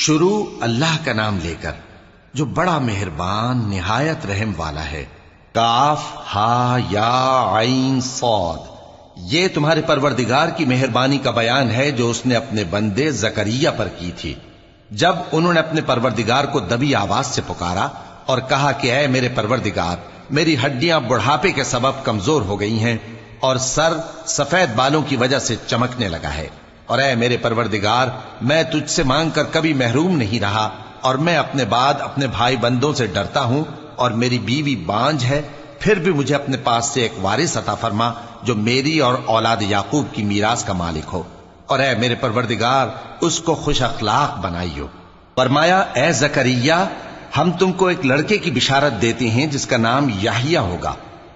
شروع اللہ کا نام لے کر جو بڑا مہربان نہایت رحم والا ہے۔ کاف ہا یا عین صاد، یہ تمہارے پروردگار کی مہربانی کا بیان ہے جو اس نے اپنے بندے زکریا پر کی تھی جب انہوں نے اپنے پروردگار کو دبی آواز سے پکارا اور کہا کہ اے میرے پروردگار، میری ہڈیاں بڑھاپے کے سبب کمزور ہو گئی ہیں اور سر سفید بالوں کی وجہ سے چمکنے لگا ہے، اور اے میرے پروردگار، میں تجھ سے مانگ کر کبھی محروم نہیں رہا، اور میں اپنے بعد اپنے بھائی بندوں سے ڈرتا ہوں، اور میری بیوی بانجھ ہے، پھر بھی مجھے اپنے پاس سے ایک وارث عطا فرما جو میری اور اولاد یعقوب کی میراث کا مالک ہو، اور اے میرے پروردگار اس کو خوش اخلاق بنائیو۔ فرمایا اے زکریا، ہم تم کو ایک لڑکے کی بشارت دیتے ہیں جس کا نام یحییٰ ہوگا،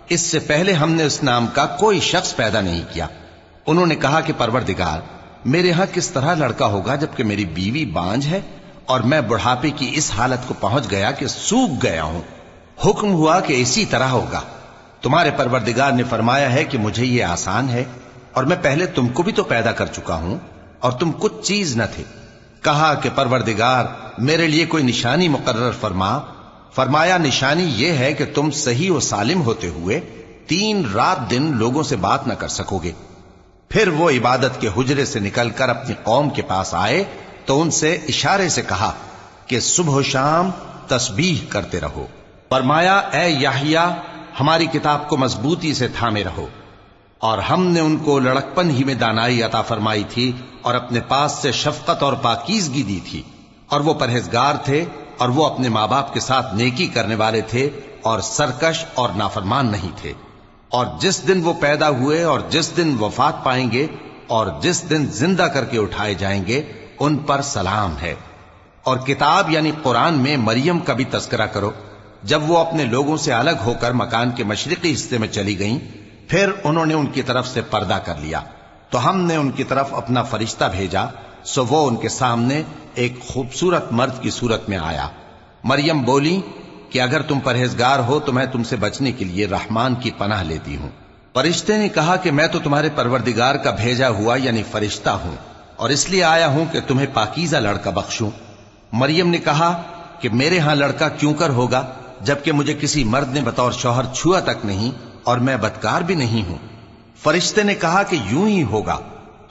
اس سے پہلے ہم نے اس نام کا کوئی شخص پیدا نہیں کیا۔ انہوں نے کہا کہ پروردگار، میرے ہاں کس طرح لڑکا ہوگا جبکہ میری بیوی بانجھ ہے اور میں بڑھاپے کی اس حالت کو پہنچ گیا کہ سوکھ گیا ہوں؟ حکم ہوا کہ اسی طرح ہوگا۔ تمہارے پروردگار نے فرمایا ہے کہ مجھے یہ آسان ہے، اور میں پہلے تم کو بھی تو پیدا کر چکا ہوں اور تم کچھ چیز نہ تھے۔ کہا کہ پروردگار، میرے لیے کوئی نشانی مقرر فرما۔ فرمایا نشانی یہ ہے کہ تم صحیح و سالم ہوتے ہوئے 3 رات دن لوگوں سے بات نہ کر سکو گے۔ پھر وہ عبادت کے حجرے سے نکل کر اپنی قوم کے پاس آئے تو ان سے اشارے سے کہا کہ صبح و شام تسبیح کرتے رہو۔ فرمایا اے یحییٰ، ہماری کتاب کو مضبوطی سے تھامے رہو، اور ہم نے ان کو لڑکپن ہی میں دانائی عطا فرمائی تھی اور اپنے پاس سے شفقت اور پاکیزگی دی تھی، اور وہ پرہیزگار تھے اور وہ اپنے ماں باپ کے ساتھ نیکی کرنے والے تھے اور سرکش اور نافرمان نہیں تھے۔ اور جس دن وہ پیدا ہوئے اور جس دن وفات پائیں گے اور جس دن زندہ کر کے اٹھائے جائیں گے ان پر سلام ہے۔ اور کتاب یعنی قرآن میں مریم کا بھی تذکرہ کرو، جب وہ اپنے لوگوں سے الگ ہو کر مکان کے مشرقی حصے میں چلی گئیں، پھر انہوں نے ان کی طرف سے پردہ کر لیا تو ہم نے ان کی طرف اپنا فرشتہ بھیجا، سو وہ ان کے سامنے ایک خوبصورت مرد کی صورت میں آیا۔ مریم بولی کہ اگر تم پرہیزگار ہو تو میں تم سے بچنے کے لیے رحمان کی پناہ لیتی ہوں۔ فرشتے نے کہا کہ میں تو تمہارے پروردگار کا بھیجا ہوا یعنی فرشتہ ہوں، اور اس لیے آیا ہوں کہ تمہیں پاکیزہ لڑکا بخشوں۔ مریم نے کہا کہ میرے ہاں لڑکا کیوں کر ہوگا جبکہ مجھے کسی مرد نے بطور شوہر چھوا تک نہیں اور میں بدکار بھی نہیں ہوں۔ فرشتے نے کہا کہ یوں ہی ہوگا،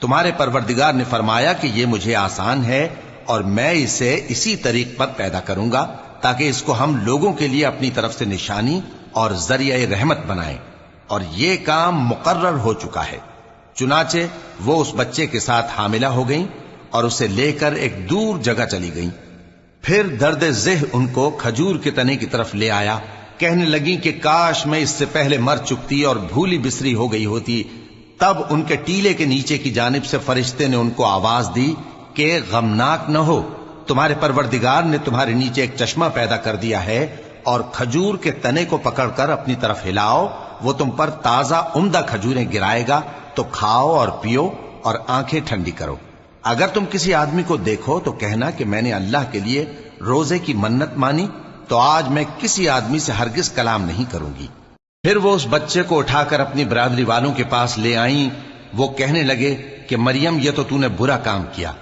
تمہارے پروردگار نے فرمایا کہ یہ مجھے آسان ہے اور میں اسے اسی طریق پر پیدا کروں گا تاکہ اس کو ہم لوگوں کے لیے اپنی طرف سے نشانی اور ذریعہ رحمت بنائیں، اور یہ کام مقرر ہو چکا ہے۔ چنانچہ وہ اس بچے کے ساتھ حاملہ ہو گئیں اور اسے لے کر ایک دور جگہ چلی گئیں۔ پھر درد ذہ ان کو کھجور کے تنے کی طرف لے آیا، کہنے لگیں کہ کاش میں اس سے پہلے مر چکتی اور بھولی بسری ہو گئی ہوتی۔ تب ان کے ٹیلے کے نیچے کی جانب سے فرشتے نے ان کو آواز دی کہ غمناک نہ ہو، تمہارے پروردگار نے تمہارے نیچے ایک چشمہ پیدا کر دیا ہے، اور کھجور کے تنے کو پکڑ کر اپنی طرف ہلاؤ، وہ تم پر تازہ عمدہ کھجوریں گرائے گا، تو کھاؤ اور پیو اور آنکھیں ٹھنڈی کرو۔ اگر تم کسی آدمی کو دیکھو تو کہنا کہ میں نے اللہ کے لیے روزے کی منت مانی، تو آج میں کسی آدمی سے ہرگز کلام نہیں کروں گی۔ پھر وہ اس بچے کو اٹھا کر اپنی برادری والوں کے پاس لے آئیں۔ وہ کہنے لگے کہ مریم، یہ تو نے برا کام کیا۔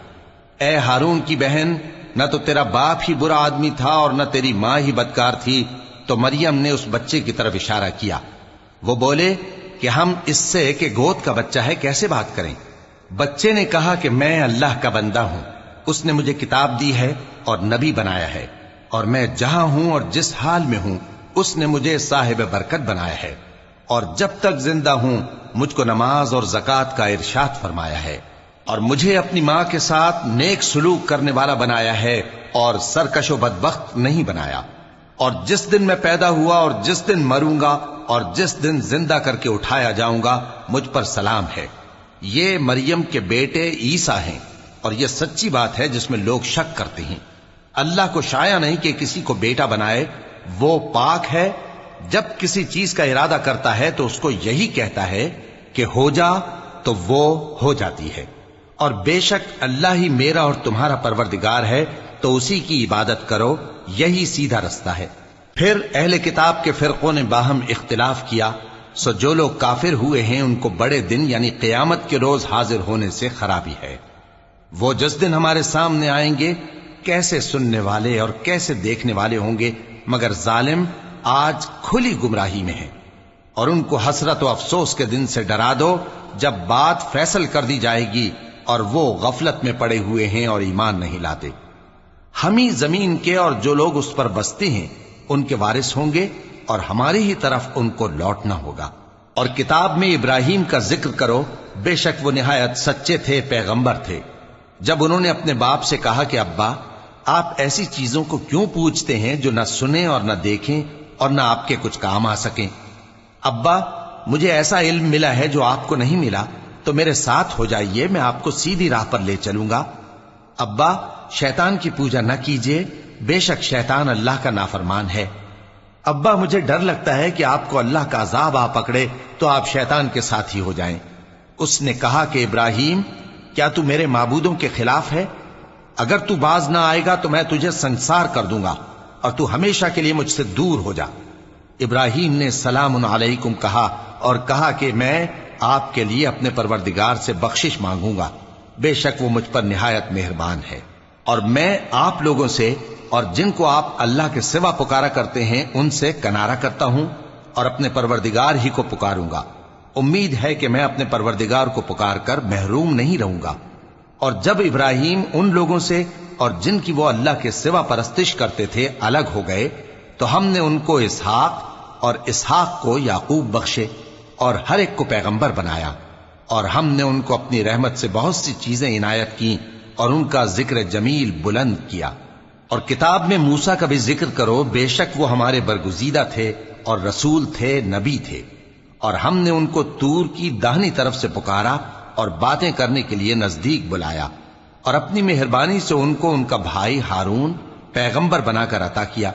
اے ہارون کی بہن، نہ تو تیرا باپ ہی برا آدمی تھا اور نہ تیری ماں ہی بدکار تھی۔ تو مریم نے اس بچے کی طرف اشارہ کیا۔ وہ بولے کہ ہم اس سے کہ گود کا بچہ ہے کیسے بات کریں؟ بچے نے کہا کہ میں اللہ کا بندہ ہوں، اس نے مجھے کتاب دی ہے اور نبی بنایا ہے، اور میں جہاں ہوں اور جس حال میں ہوں اس نے مجھے صاحب برکت بنایا ہے، اور جب تک زندہ ہوں مجھ کو نماز اور زکوٰۃ کا ارشاد فرمایا ہے، اور مجھے اپنی ماں کے ساتھ نیک سلوک کرنے والا بنایا ہے اور سرکش و بدبخت نہیں بنایا، اور جس دن میں پیدا ہوا اور جس دن مروں گا اور جس دن زندہ کر کے اٹھایا جاؤں گا مجھ پر سلام ہے۔ یہ مریم کے بیٹے عیسیٰ ہیں، اور یہ سچی بات ہے جس میں لوگ شک کرتے ہیں۔ اللہ کو شایع نہیں کہ کسی کو بیٹا بنائے، وہ پاک ہے، جب کسی چیز کا ارادہ کرتا ہے تو اس کو یہی کہتا ہے کہ ہو جا تو وہ ہو جاتی ہے۔ اور بے شک اللہ ہی میرا اور تمہارا پروردگار ہے، تو اسی کی عبادت کرو، یہی سیدھا رستہ ہے۔ پھر اہل کتاب کے فرقوں نے باہم اختلاف کیا، سو جو لوگ کافر ہوئے ہیں ان کو بڑے دن یعنی قیامت کے روز حاضر ہونے سے خرابی ہے۔ وہ جس دن ہمارے سامنے آئیں گے کیسے سننے والے اور کیسے دیکھنے والے ہوں گے، مگر ظالم آج کھلی گمراہی میں ہے۔ اور ان کو حسرت و افسوس کے دن سے ڈرا دو جب بات فیصل کر دی جائے گی اور وہ غفلت میں پڑے ہوئے ہیں اور ایمان نہیں لاتے۔ ہم ہی زمین کے اور جو لوگ اس پر بستے ہیں ان کے وارث ہوں گے، اور ہماری ہی طرف ان کو لوٹنا ہوگا۔ اور کتاب میں ابراہیم کا ذکر کرو، بے شک وہ نہایت سچے تھے، پیغمبر تھے۔ جب انہوں نے اپنے باپ سے کہا کہ ابا، آپ ایسی چیزوں کو کیوں پوچھتے ہیں جو نہ سنیں اور نہ دیکھیں اور نہ آپ کے کچھ کام آ سکیں؟ ابا، مجھے ایسا علم ملا ہے جو آپ کو نہیں ملا، تو میرے ساتھ ہو جائیے، میں آپ کو سیدھی راہ پر لے چلوں گا۔ ابا، شیطان کی پوجا نہ کیجیے، بے شک شیطان اللہ کا نافرمان ہے۔ ابا، مجھے ڈر لگتا ہے کہ آپ کو اللہ کا عذاب آ پکڑے تو آپ شیطان کے ساتھی ہو جائیں۔ اس نے کہا کہ ابراہیم، کیا تو میرے معبودوں کے خلاف ہے؟ اگر تو باز نہ آئے گا تو میں تجھے سنسار کر دوں گا اور تو ہمیشہ کے لیے مجھ سے دور ہو جا۔ ابراہیم نے سلام علیکم کہا اور کہا کہ میں آپ کے لیے اپنے پروردگار سے بخشش مانگوں گا، بے شک وہ مجھ پر نہایت مہربان ہے۔ اور میں آپ لوگوں سے اور جن کو آپ اللہ کے سوا پکارا کرتے ہیں ان سے کنارہ کرتا ہوں اور اپنے پروردگار ہی کو پکاروں گا۔ امید ہے کہ میں اپنے پروردگار کو پکار کر محروم نہیں رہوں گا۔ اور جب ابراہیم ان لوگوں سے اور جن کی وہ اللہ کے سوا پرستش کرتے تھے الگ ہو گئے تو ہم نے ان کو اسحاق اور اسحاق کو یعقوب بخشے اور ہر ایک کو پیغمبر بنایا، اور ہم نے ان کو اپنی رحمت سے بہت سی چیزیں عنایت کی اور ان کا ذکر جمیل بلند کیا۔ اور کتاب میں موسیٰ کا بھی ذکر کرو، بے شک وہ ہمارے برگزیدہ تھے اور رسول تھے، نبی تھے، اور ہم نے ان کو طور کی داہنی طرف سے پکارا اور باتیں کرنے کے لیے نزدیک بلایا، اور اپنی مہربانی سے ان کو ان کا بھائی ہارون پیغمبر بنا کر عطا کیا۔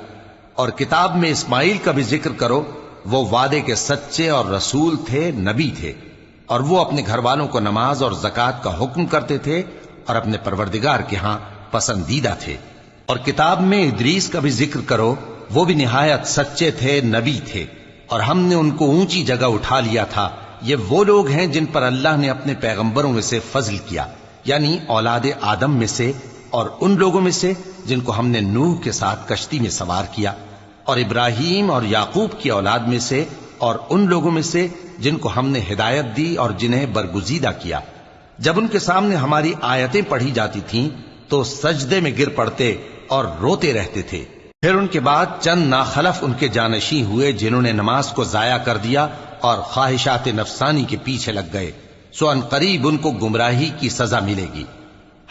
اور کتاب میں اسماعیل کا بھی ذکر کرو، وہ وعدے کے سچے اور رسول تھے، نبی تھے، اور وہ اپنے گھر والوں کو نماز اور زکوٰۃ کا حکم کرتے تھے اور اپنے پروردگار کے ہاں پسندیدہ تھے۔ اور کتاب میں ادریس کا بھی ذکر کرو، وہ بھی نہایت سچے تھے، نبی تھے، اور ہم نے ان کو اونچی جگہ اٹھا لیا تھا۔ یہ وہ لوگ ہیں جن پر اللہ نے اپنے پیغمبروں میں سے فضل کیا، یعنی اولاد آدم میں سے، اور ان لوگوں میں سے جن کو ہم نے نوح کے ساتھ کشتی میں سوار کیا، اور ابراہیم اور یعقوب کی اولاد میں سے، اور ان لوگوں میں سے جن کو ہم نے ہدایت دی اور جنہیں برگزیدہ کیا۔ جب ان کے سامنے ہماری آیتیں پڑھی جاتی تھیں تو سجدے میں گر پڑتے اور روتے رہتے تھے۔ پھر ان کے بعد چند ناخلف ان کے جانشین ہوئے جنہوں نے نماز کو ضائع کر دیا اور خواہشات نفسانی کے پیچھے لگ گئے، سو ان قریب ان کو گمراہی کی سزا ملے گی۔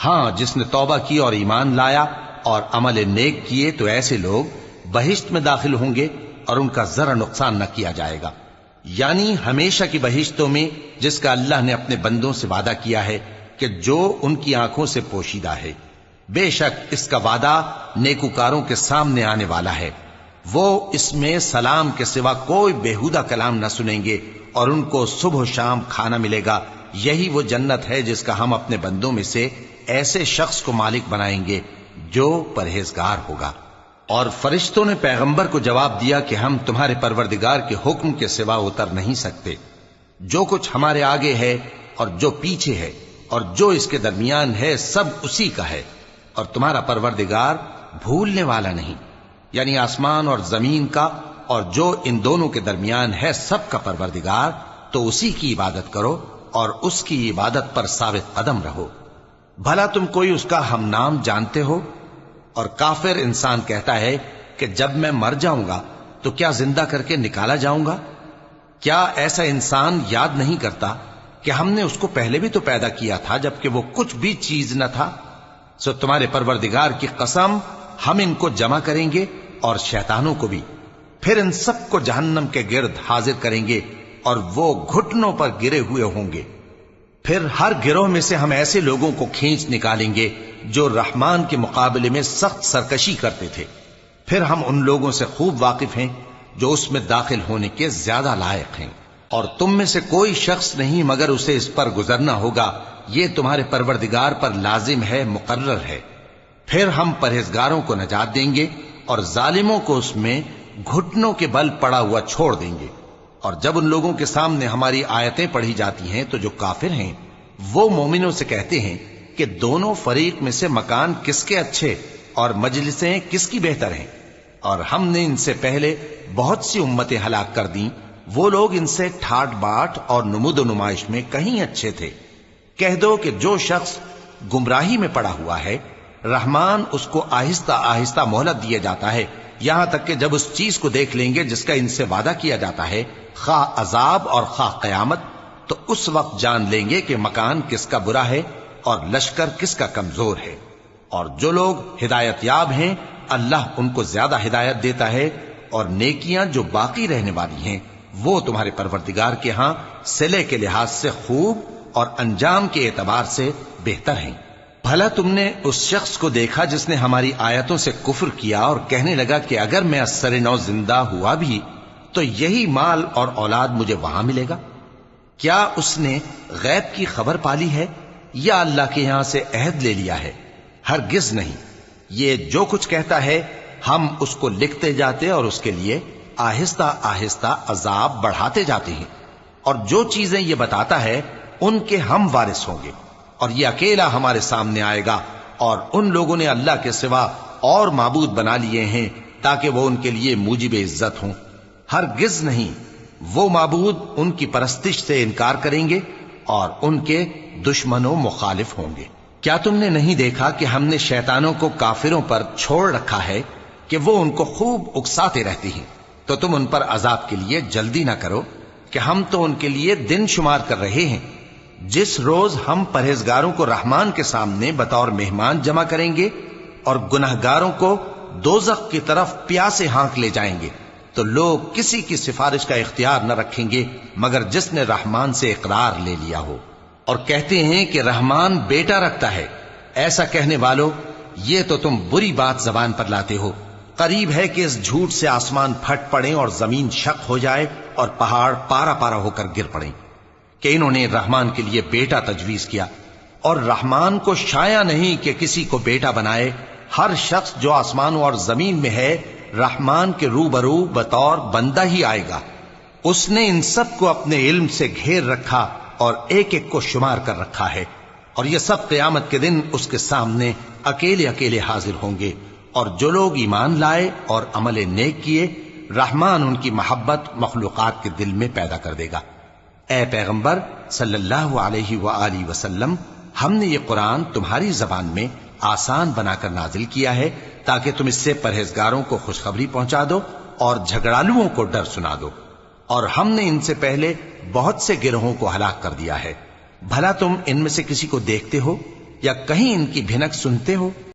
ہاں، جس نے توبہ کی اور ایمان لایا اور عمل نیک کیے تو ایسے لوگ بہشت میں داخل ہوں گے اور ان کا ذرا نقصان نہ کیا جائے گا، یعنی ہمیشہ کی بہشتوں میں جس کا اللہ نے اپنے بندوں سے وعدہ کیا ہے کہ جو ان کی آنکھوں سے پوشیدہ ہے۔ بے شک اس کا وعدہ نیکوکاروں کے سامنے آنے والا ہے، وہ اس میں سلام کے سوا کوئی بیہودہ کلام نہ سنیں گے اور ان کو صبح و شام کھانا ملے گا۔ یہی وہ جنت ہے جس کا ہم اپنے بندوں میں سے ایسے شخص کو مالک بنائیں گے جو پرہیزگار ہوگا۔ اور فرشتوں نے پیغمبر کو جواب دیا کہ ہم تمہارے پروردگار کے حکم کے سوا اتر نہیں سکتے، جو کچھ ہمارے آگے ہے اور جو پیچھے ہے اور جو اس کے درمیان ہے سب اسی کا ہے، اور تمہارا پروردگار بھولنے والا نہیں، یعنی آسمان اور زمین کا اور جو ان دونوں کے درمیان ہے سب کا پروردگار، تو اسی کی عبادت کرو اور اس کی عبادت پر ثابت قدم رہو۔ بھلا تم کوئی اس کا ہم نام جانتے ہو؟ اور کافر انسان کہتا ہے کہ جب میں مر جاؤں گا تو کیا زندہ کر کے نکالا جاؤں گا؟ کیا ایسا انسان یاد نہیں کرتا کہ ہم نے اس کو پہلے بھی تو پیدا کیا تھا جبکہ وہ کچھ بھی چیز نہ تھا؟ سو تمہارے پروردگار کی قسم، ہم ان کو جمع کریں گے اور شیطانوں کو بھی، پھر ان سب کو جہنم کے گرد حاضر کریں گے اور وہ گھٹنوں پر گرے ہوئے ہوں گے۔ پھر ہر گروہ میں سے ہم ایسے لوگوں کو کھینچ نکالیں گے جو رحمان کے مقابلے میں سخت سرکشی کرتے تھے، پھر ہم ان لوگوں سے خوب واقف ہیں جو اس میں داخل ہونے کے زیادہ لائق ہیں، اور تم میں سے کوئی شخص نہیں مگر اسے اس پر گزرنا ہوگا، یہ تمہارے پروردگار پر لازم ہے، مقرر ہے۔ پھر ہم پرہیزگاروں کو نجات دیں گے اور ظالموں کو اس میں گھٹنوں کے بل پڑا ہوا چھوڑ دیں گے۔ اور جب ان لوگوں کے سامنے ہماری آیتیں پڑھی جاتی ہیں تو جو کافر ہیں وہ مومنوں سے کہتے ہیں کہ دونوں فریق میں سے مکان کس کے اچھے، اور مجلسیں کس کی بہتر ہیں؟ اور ہم نے ان سے پہلے بہت سی امتیں ہلاک کر دیں، وہ لوگ ان سے ٹھاٹ باٹ اور نمود و نمائش میں کہیں اچھے تھے۔ کہہ دو کہ جو شخص گمراہی میں پڑا ہوا ہے، رحمان اس کو آہستہ آہستہ مہلت دیا جاتا ہے، یہاں تک کہ جب اس چیز کو دیکھ لیں گے جس کا ان سے وعدہ کیا جاتا ہے، خواہ عذاب اور خواہ قیامت، تو اس وقت جان لیں گے کہ مکان کس کا برا ہے اور لشکر کس کا کمزور ہے۔ اور جو لوگ ہدایت یاب ہیں، اللہ ان کو زیادہ ہدایت دیتا ہے، اور نیکیاں جو باقی رہنے والی ہیں وہ تمہارے پروردگار کے ہاں صلے کے لحاظ سے خوب اور انجام کے اعتبار سے بہتر ہیں۔ بھلا تم نے اس شخص کو دیکھا جس نے ہماری آیتوں سے کفر کیا اور کہنے لگا کہ اگر میں اثر نو زندہ ہوا بھی تو یہی مال اور اولاد مجھے وہاں ملے گا؟ کیا اس نے غیب کی خبر پالی ہے یا اللہ کے یہاں سے عہد لے لیا ہے؟ ہرگز نہیں، یہ جو کچھ کہتا ہے ہم اس کو لکھتے جاتے اور اس کے لیے آہستہ آہستہ عذاب بڑھاتے جاتے ہیں، اور جو چیزیں یہ بتاتا ہے ان کے ہم وارث ہوں گے، اور یہ اکیلا ہمارے سامنے آئے گا، اور ان لوگوں نے اللہ کے سوا اور معبود بنا لیے ہیں تاکہ وہ ان کے لیے موجب عزت ہوں۔ ہرگز نہیں، وہ معبود ان کی پرستش سے انکار کریں گے اور ان کے دشمنوں مخالف ہوں گے۔ کیا تم نے نہیں دیکھا کہ ہم نے شیطانوں کو کافروں پر چھوڑ رکھا ہے کہ وہ ان کو خوب اکساتے رہتی ہیں؟ تو تم ان پر عذاب کے لیے جلدی نہ کرو کہ ہم تو ان کے لیے دن شمار کر رہے ہیں۔ جس روز ہم پرہیزگاروں کو رحمان کے سامنے بطور مہمان جمع کریں گے اور گناہگاروں کو دوزخ کی طرف پیاسے ہانک لے جائیں گے، تو لوگ کسی کی سفارش کا اختیار نہ رکھیں گے مگر جس نے رحمان سے اقرار لے لیا ہو۔ اور کہتے ہیں کہ رحمان بیٹا رکھتا ہے۔ ایسا کہنے والوں، یہ تو تم بری بات زبان پر لاتے ہو۔ قریب ہے کہ اس جھوٹ سے آسمان پھٹ پڑے اور زمین شق ہو جائے اور پہاڑ پارا پارا ہو کر گر پڑیں کہ انہوں نے رحمان کے لیے بیٹا تجویز کیا، اور رحمان کو شایع نہیں کہ کسی کو بیٹا بنائے۔ ہر شخص جو آسمانوں اور زمین میں ہے رحمان کے روبرو بطور بندہ ہی آئے گا۔ اس نے ان سب کو اپنے علم سے گھیر رکھا اور ایک ایک کو شمار کر رکھا ہے، اور یہ سب قیامت کے دن اس کے سامنے اکیلے اکیلے حاضر ہوں گے۔ اور جو لوگ ایمان لائے اور عمل نیک کیے، رحمان ان کی محبت مخلوقات کے دل میں پیدا کر دے گا۔ اے پیغمبر صلی اللہ علیہ وآلہ وسلم، ہم نے یہ قرآن تمہاری زبان میں آسان بنا کر نازل کیا ہے تاکہ تم اس سے پرہیزگاروں کو خوشخبری پہنچا دو اور جھگڑالوؤں کو ڈر سنا دو۔ اور ہم نے ان سے پہلے بہت سے گروہوں کو ہلاک کر دیا ہے۔ بھلا تم ان میں سے کسی کو دیکھتے ہو یا کہیں ان کی بھنک سنتے ہو؟